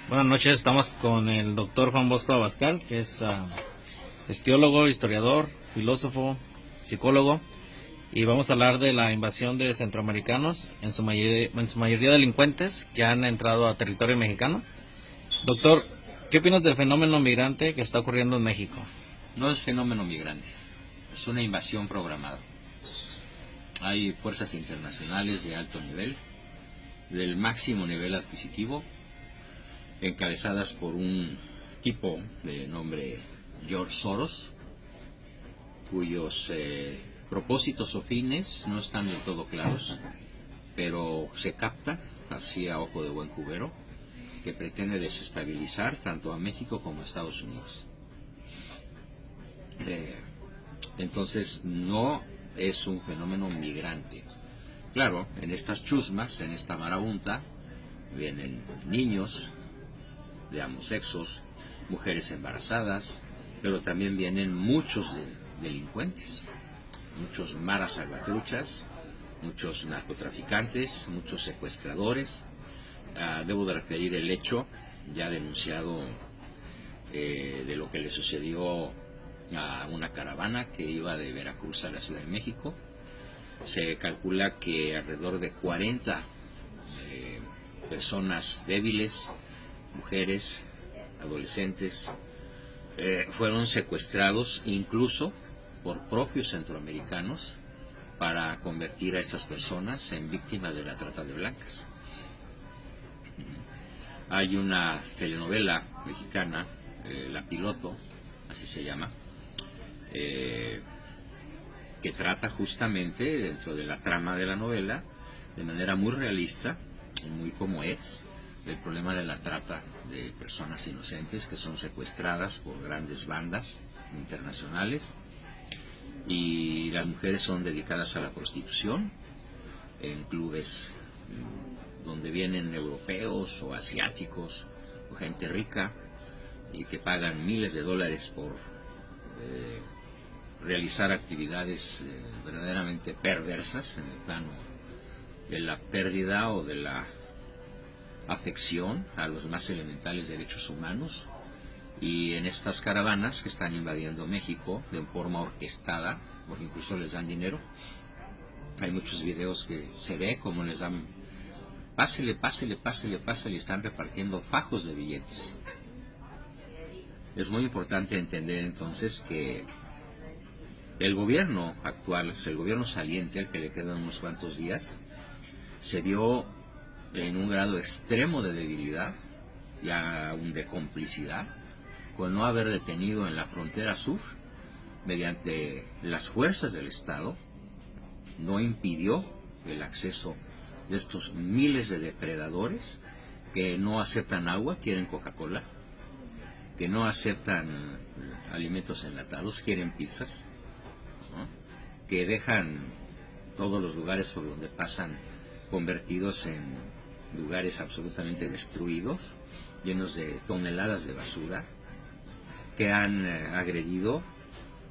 Buenas noches, estamos con el doctor Juan Bosco Abascal, que es teólogo, historiador, filósofo, psicólogo, y vamos a hablar de la invasión de centroamericanos, en su mayoría delincuentes, que han entrado a territorio mexicano. Doctor, ¿qué opinas del fenómeno migrante que está ocurriendo en México? No es fenómeno migrante, es una invasión programada. Hay fuerzas internacionales de alto nivel, del máximo nivel adquisitivo, encabezadas por un tipo de nombre George Soros, cuyos propósitos o fines no están del todo claros, pero se capta, así a ojo de buen cubero, que pretende desestabilizar tanto a México como a Estados Unidos. Entonces no es un fenómeno migrante. Claro, en estas chusmas, en esta marabunta, vienen niños de ambos sexos, mujeres embarazadas, pero también vienen muchos delincuentes, muchos maras salvatruchas, muchos narcotraficantes, muchos secuestradores. Debo de referir el hecho ya denunciado de lo que le sucedió a una caravana que iba de Veracruz a la Ciudad de México. Se calcula que alrededor de 40 personas débiles, mujeres, adolescentes, fueron secuestrados incluso por propios centroamericanos para convertir a estas personas en víctimas de la trata de blancas. Hay una telenovela mexicana, La Piloto, así se llama, que trata justamente dentro de la trama de la novela, de manera muy realista, muy como es, el problema de la trata de personas inocentes que son secuestradas por grandes bandas internacionales, y las mujeres son dedicadas a la prostitución en clubes donde vienen europeos o asiáticos o gente rica y que pagan miles de dólares por realizar actividades verdaderamente perversas en el plano de la pérdida o de la afección a los más elementales derechos humanos. Y en estas caravanas que están invadiendo México de forma orquestada, porque incluso les dan dinero, hay muchos videos que se ve como les dan pásele, pásele, pásele, pásele, y están repartiendo fajos de billetes. Es muy importante entender entonces que el gobierno actual, el gobierno saliente, al que le quedan unos cuantos días, se vio en un grado extremo de debilidad y aún de complicidad con no haber detenido en la frontera sur, mediante las fuerzas del Estado, no impidió el acceso de estos miles de depredadores que no aceptan agua, quieren Coca-Cola, que no aceptan alimentos enlatados, quieren pizzas, ¿no? Que dejan todos los lugares por donde pasan convertidos en lugares absolutamente destruidos, llenos de toneladas de basura, que han agredido,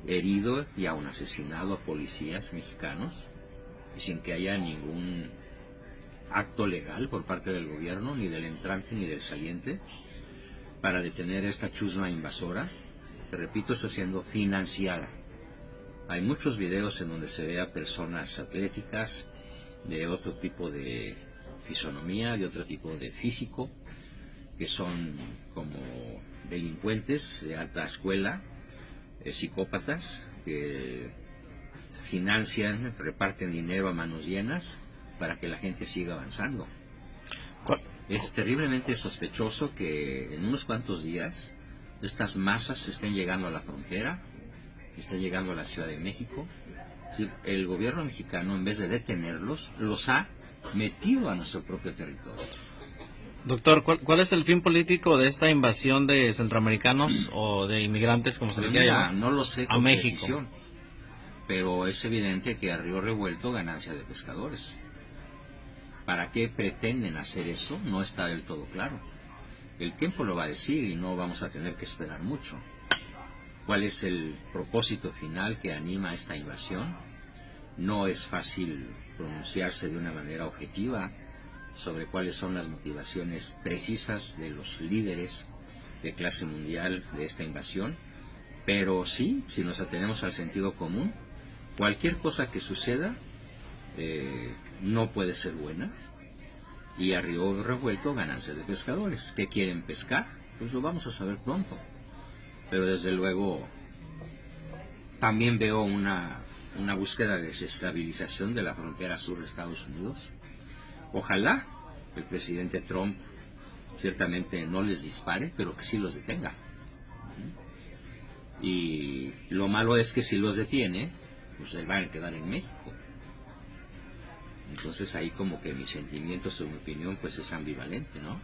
herido y aún asesinado a policías mexicanos sin que haya ningún acto legal por parte del gobierno, ni del entrante ni del saliente, para detener esta chusma invasora, que repito, está siendo financiada. Hay muchos videos en donde se ve a personas atléticas, de otro tipo de fisonomía, de otro tipo de físico, que son como delincuentes de alta escuela, psicópatas, que financian, reparten dinero a manos llenas para que la gente siga avanzando. Es terriblemente sospechoso que en unos cuantos días estas masas estén llegando a la frontera, estén llegando a la Ciudad de México. El gobierno mexicano, en vez de detenerlos, los ha metido a nuestro propio territorio. Doctor, ¿cuál es el fin político de esta invasión de centroamericanos o de inmigrantes, como se le quiera llamar, no lo sé a con México? precisión, pero es evidente que a río revuelto ganancia de pescadores. ¿Para qué pretenden hacer eso? No está del todo claro. El tiempo lo va a decir y no vamos a tener que esperar mucho. ¿Cuál es el propósito final que anima esta invasión? No es fácil pronunciarse de una manera objetiva, sobre cuáles son las motivaciones precisas de los líderes de clase mundial de esta invasión, pero sí, si nos atenemos al sentido común, cualquier cosa que suceda no puede ser buena, y a río revuelto ganancia de pescadores. ¿Qué quieren pescar? Pues lo vamos a saber pronto, pero desde luego también veo una búsqueda de desestabilización de la frontera sur de Estados Unidos. Ojalá el presidente Trump ciertamente no les dispare, pero que sí los detenga. Y lo malo es que si los detiene, pues van a quedar en México. Entonces ahí como que mi sentimiento, mi opinión, pues es ambivalente, ¿no?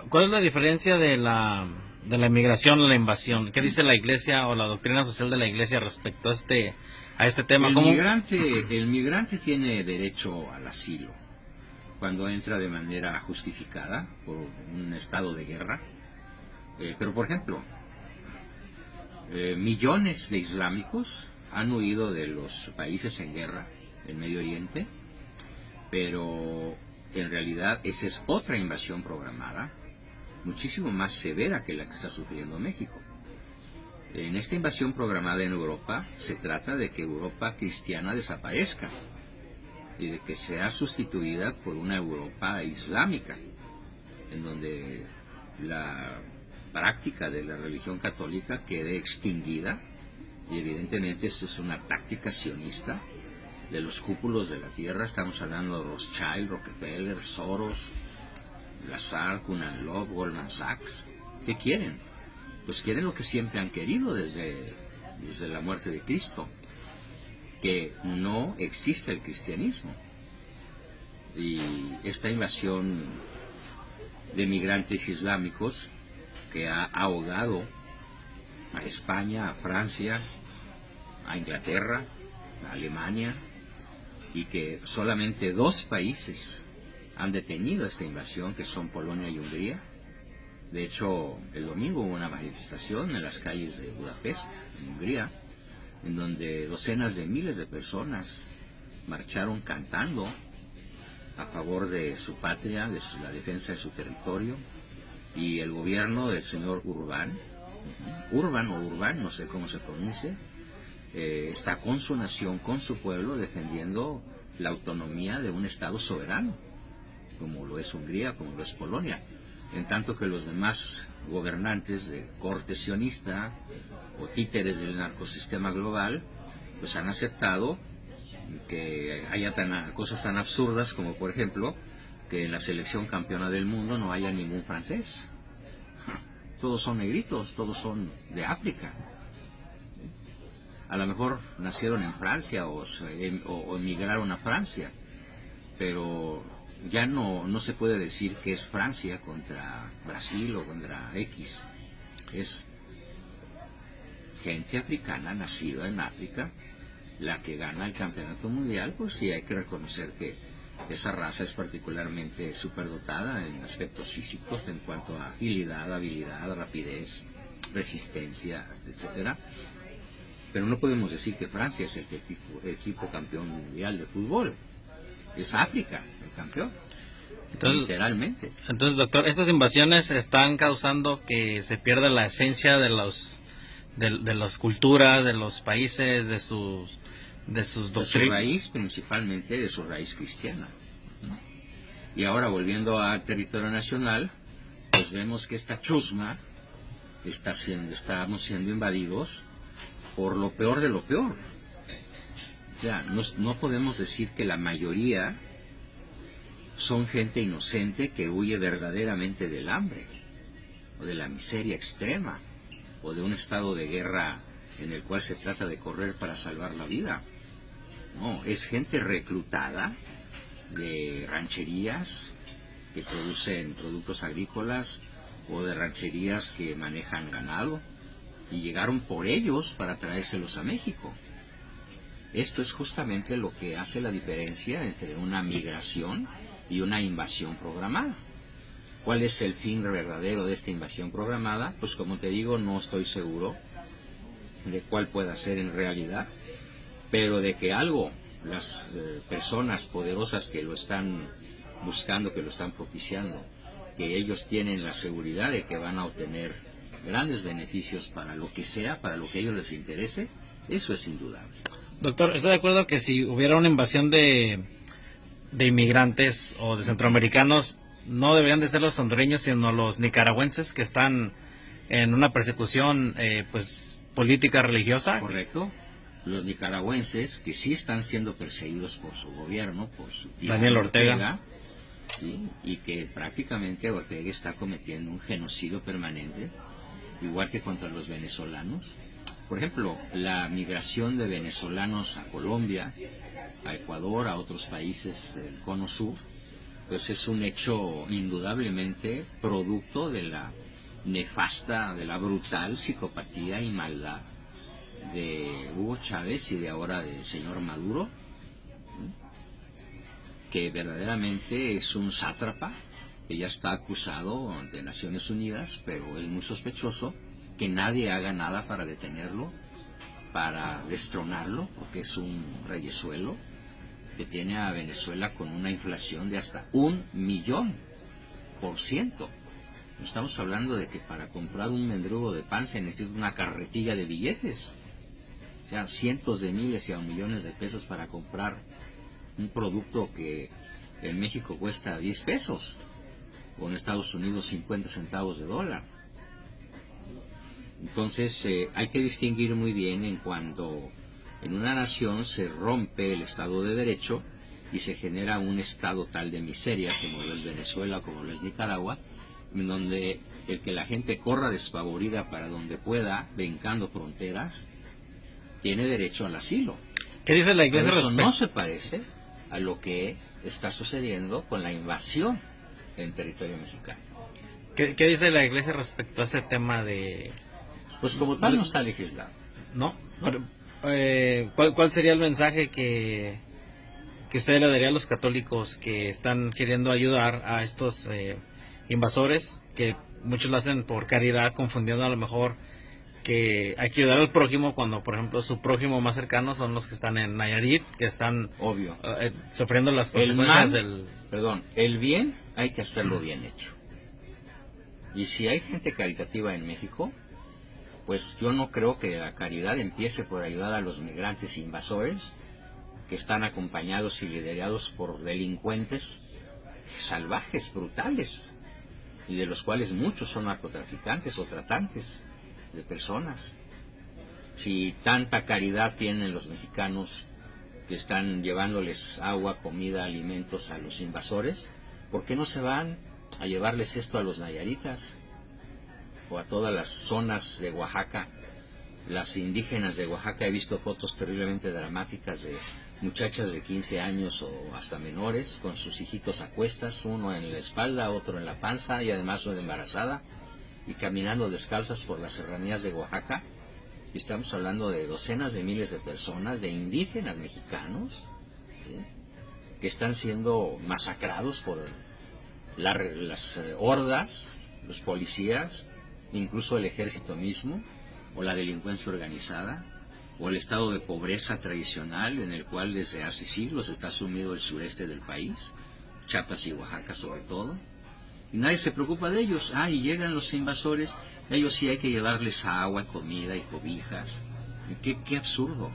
¿Cuál es la diferencia de la inmigración a la invasión? ¿Qué dice la Iglesia o la doctrina social de la Iglesia respecto a este tema? El migrante tiene derecho al asilo cuando entra de manera justificada por un estado de guerra. Pero por ejemplo, millones de islámicos han huido de los países en guerra en Medio Oriente, pero en realidad esa es otra invasión programada, muchísimo más severa que la que está sufriendo México. En esta invasión programada en Europa se trata de que Europa cristiana desaparezca y de que sea sustituida por una Europa islámica, en donde la práctica de la religión católica quede extinguida, y evidentemente esa es una táctica sionista de los cúpulos de la tierra. Estamos hablando de Rothschild, Rockefeller, Soros, Lazar, Kunan-Love, Goldman Sachs. ¿Qué quieren? Pues quieren lo que siempre han querido desde la muerte de Cristo, que no existe el cristianismo. Y esta invasión de migrantes islámicos que ha ahogado a España, a Francia, a Inglaterra, a Alemania, y que solamente 2 países han detenido esta invasión, que son Polonia y Hungría. De hecho, el domingo hubo una manifestación en las calles de Budapest, en Hungría, en donde docenas de miles de personas marcharon cantando a favor de su patria, de la defensa de su territorio, y el gobierno del señor Urbán, no sé cómo se pronuncia, está con su nación, con su pueblo, defendiendo la autonomía de un Estado soberano, como lo es Hungría, como lo es Polonia, en tanto que los demás gobernantes de corte sionista o títeres del narcosistema global, pues han aceptado que haya cosas tan absurdas como, por ejemplo, que en la selección campeona del mundo no haya ningún francés. Todos son negritos, todos son de África. A lo mejor nacieron en Francia o emigraron a Francia, pero ya no se puede decir que es Francia contra Brasil o contra X. Es gente africana nacida en África la que gana el campeonato mundial. Pues sí, hay que reconocer que esa raza es particularmente superdotada en aspectos físicos, en cuanto a agilidad, habilidad, rapidez, resistencia, etcétera. Pero no podemos decir que Francia es el equipo campeón mundial de fútbol. Es África el campeón. Entonces, literalmente. Entonces, doctor, estas invasiones están causando que se pierda la esencia de las culturas, de los países, de sus doctrinas. De su raíz, principalmente de su raíz cristiana. Y ahora, volviendo al territorio nacional, pues vemos que esta chusma estamos siendo invadidos por lo peor de lo peor. O sea, no podemos decir que la mayoría son gente inocente que huye verdaderamente del hambre, o de la miseria extrema, o de un estado de guerra en el cual se trata de correr para salvar la vida. No, es gente reclutada de rancherías que producen productos agrícolas, o de rancherías que manejan ganado, y llegaron por ellos para traérselos a México. Esto es justamente lo que hace la diferencia entre una migración y una invasión programada. ¿Cuál es el fin verdadero de esta invasión programada? Pues como te digo, no estoy seguro de cuál pueda ser en realidad, pero de que algo las personas poderosas que lo están buscando, que lo están propiciando, que ellos tienen la seguridad de que van a obtener grandes beneficios para lo que sea, para lo que a ellos les interese, eso es indudable. Doctor, ¿está de acuerdo que si hubiera una invasión de inmigrantes o de centroamericanos, no deberían de ser los hondureños, sino los nicaragüenses que están en una persecución pues política religiosa? Correcto. Los nicaragüenses, que sí están siendo perseguidos por su gobierno, por su tío Daniel Ortega, ¿sí? Y que prácticamente Ortega está cometiendo un genocidio permanente, igual que contra los venezolanos. Por ejemplo, la migración de venezolanos a Colombia, a Ecuador, a otros países del Cono Sur, pues es un hecho indudablemente producto de la nefasta, de la brutal psicopatía y maldad de Hugo Chávez y de ahora del señor Maduro, que verdaderamente es un sátrapa que ya está acusado ante Naciones Unidas, pero es muy sospechoso que nadie haga nada para detenerlo, para destronarlo, porque es un reyesuelo que tiene a Venezuela con una inflación de hasta 1.000.000%. Estamos hablando de que para comprar un mendrugo de pan se necesita una carretilla de billetes, o sea, cientos de miles y aún millones de pesos para comprar un producto que en México cuesta 10 pesos, o en Estados Unidos 50 centavos de dólar. Entonces hay que distinguir muy bien en cuanto en una nación se rompe el Estado de Derecho y se genera un estado tal de miseria como lo es Venezuela, como lo es Nicaragua, en donde el que la gente corra despavorida para donde pueda, brincando fronteras, tiene derecho al asilo. ¿Qué dice la Iglesia Pero eso respecto? no se parece a lo que está sucediendo con la invasión en territorio mexicano. ¿Qué dice la Iglesia respecto a ese tema de...? Pues como tal no está legislado. ¿No? Pero, ¿cuál sería el mensaje que usted le daría a los católicos que están queriendo ayudar a estos invasores, que muchos lo hacen por caridad, confundiendo a lo mejor que hay que ayudar al prójimo cuando, por ejemplo, su prójimo más cercano son los que están en Nayarit, que están Obvio. Sufriendo las El consecuencias mal, el bien hay que hacerlo bien hecho. Y si hay gente caritativa en México, pues yo no creo que la caridad empiece por ayudar a los migrantes invasores que están acompañados y liderados por delincuentes salvajes, brutales, y de los cuales muchos son narcotraficantes o tratantes de personas. Si tanta caridad tienen los mexicanos que están llevándoles agua, comida, alimentos a los invasores, ¿por qué no se van a llevarles esto a los nayaritas o a todas las zonas de Oaxaca? Las indígenas de Oaxaca, he visto fotos terriblemente dramáticas de muchachas de 15 años o hasta menores con sus hijitos a cuestas, uno en la espalda, otro en la panza y además una embarazada, y caminando descalzas por las serranías de Oaxaca. Y estamos hablando de docenas de miles de personas, de indígenas mexicanos, ¿sí?, que están siendo masacrados por las hordas, los policías, incluso el ejército mismo, o la delincuencia organizada, o el estado de pobreza tradicional en el cual desde hace siglos está sumido el sureste del país, Chiapas y Oaxaca sobre todo. Y nadie se preocupa de ellos. Y llegan los invasores, ellos sí hay que llevarles agua, comida y cobijas. Qué absurdo.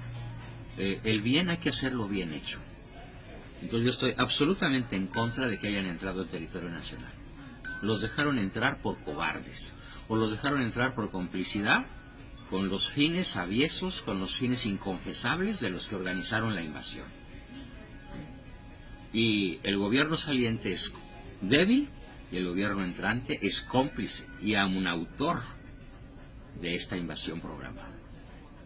El bien hay que hacerlo bien hecho. Entonces yo estoy absolutamente en contra de que hayan entrado al territorio nacional. Los dejaron entrar por cobardes, o los dejaron entrar por complicidad con los fines aviesos, con los fines inconfesables de los que organizaron la invasión. Y el gobierno saliente es débil, y el gobierno entrante es cómplice y aun autor de esta invasión programada.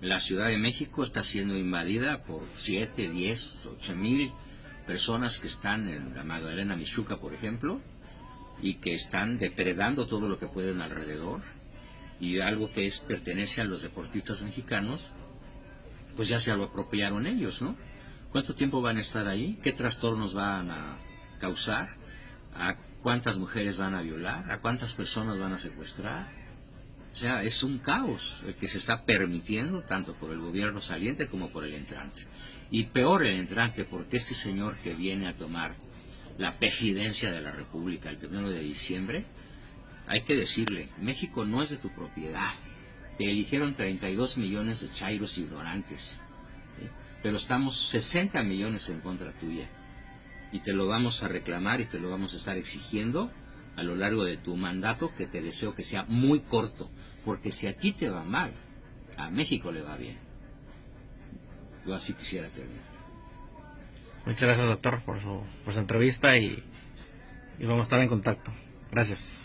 La Ciudad de México está siendo invadida por 7, 10, 8,000 personas que están en la Magdalena Mixhuca, por ejemplo, y que están depredando todo lo que pueden alrededor, y algo que pertenece a los deportistas mexicanos, pues ya se lo apropiaron ellos, ¿no? ¿Cuánto tiempo van a estar ahí? ¿Qué trastornos van a causar? ¿A cuántas mujeres van a violar? ¿A cuántas personas van a secuestrar? O sea, es un caos el que se está permitiendo tanto por el gobierno saliente como por el entrante. Y peor el entrante, porque este señor que viene a tomar la presidencia de la República el 1 de diciembre, hay que decirle, México no es de tu propiedad. Te eligieron 32 millones de chairos ignorantes, ¿sí? Pero estamos 60 millones en contra tuya. Y te lo vamos a reclamar y te lo vamos a estar exigiendo a lo largo de tu mandato, que te deseo que sea muy corto. Porque si a ti te va mal, a México le va bien. Yo así quisiera terminar. Muchas gracias, doctor, por su entrevista y vamos a estar en contacto. Gracias.